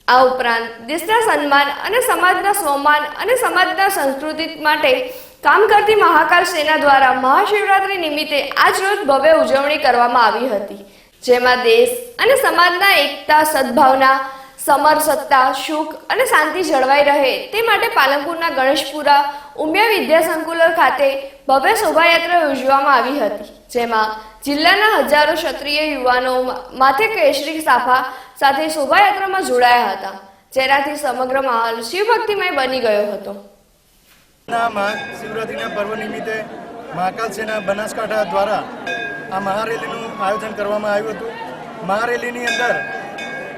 આ ઉપરાંત દેશના સન્માન અને સમાજના સ્વમાન અને સમાજના સંસ્કૃતિ માટે કામ કરતી મહાકાલ સેના દ્વારા મહાશિવરાત્રી નિમિત્તે આજ રોજ ભવ્ય ઉજવણી કરવામાં આવી હતી, જેમાં દેશ અને સમાજના એકતા, સદભાવના, સમરસતા, સુખ અને શાંતિ જળવાઈ રહે તે માટે પાલનપુરના ગણેશપુરા ઉમિયા વિદ્યા સંકુલ ખાતે ભવ્ય શોભાયાત્રા યોજવામાં આવી હતી, જેમાં જિલ્લાના હજારો ક્ષત્રિય યુવાનો માથે કેસરી સાફા સાથે શોભાયાત્રામાં જોડાયા હતા, જેનાથી સમગ્ર માહોલ શિવભક્તિમય બની ગયો હતો. શિવરાત્રીના પર્વ નિમિત્તે મહાકાલ સેના બનાસકાંઠા દ્વારા આ મહારેલીનું આયોજન કરવામાં આવ્યું હતું. મહારેલીની અંદર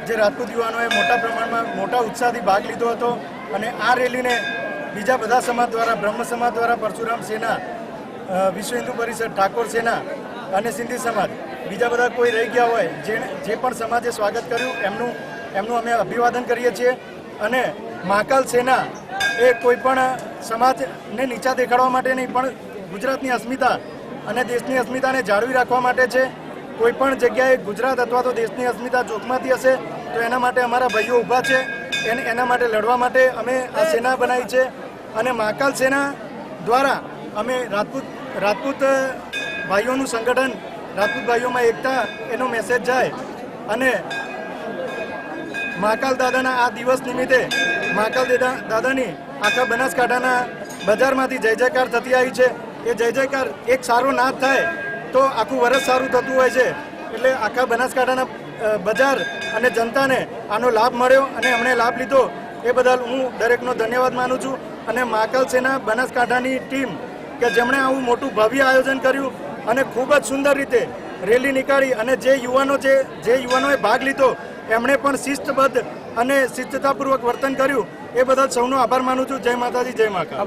જે રાજપૂત યુવાનોએ મોટા પ્રમાણમાં મોટા ઉત્સાહથી ભાગ લીધો હતો અને આ રેલીને બીજા બધા સમાજ દ્વારા, બ્રહ્મ સમાજ દ્વારા, પરશુરામ સેના, વિશ્વ હિન્દુ પરિષદ, ઠાકોર સેના અને સિંધી સમાજ, બીજા બધા કોઈ રહી ગયા હોય જે પણ સમાજે સ્વાગત કર્યું એમનું અમે અભિવાદન કરીએ છીએ. અને મહાકાલ સેના એ કોઈ પણ સમાજને નીચા દેખાડવા માટે નહીં, પણ ગુજરાતની અસ્મિતા અને દેશની અસ્મિતાને જાળવી રાખવા માટે છે. કોઈ પણ જગ્યાએ ગુજરાત અથવા તો દેશની અસ્મિતા જોખમાતી હશે તો એના માટે અમારા ભાઈઓ ઊભા છે. એના માટે લડવા માટે અમે આ સેના બનાવી છે. અને મહાકાલ સેના દ્વારા અમે રાજપૂત ભાઈઓનું સંગઠન, રાજપૂત ભાઈઓમાં એકતા, એનો મેસેજ જાય અને મહાકાલ દાદાના આ દિવસ નિમિત્તે મહાકાલ દાદાની આખા બનાસકાંઠાના બજારમાંથી જય જયકાર થતી આવી છે. એ જય જયકાર એક સારો નાદ થાય તો આખું વર્ષ સારું થતું હોય છે. એટલે આખા બનાસકાંઠાના બજાર અને જનતાને આનો લાભ મળ્યો અને અમને લાભ લીધો એ બદલ હું દરેકનો ધન્યવાદ માનું છું. અને મહાકાલ સેના બનાસકાંઠાની ટીમ કે જેમણે આવું મોટું ભવ્ય આયોજન કર્યું અને ખૂબ જ સુંદર રીતે રેલી નીકાળી અને જે યુવાનોએ ભાગ લીધો એમણે પણ શિસ્તબદ્ધ અને શિસ્તતાપૂર્વક વર્તન કર્યું એ બદલ સૌનો આભાર માનું છું. જય માતાજી, જય મહાકાલ.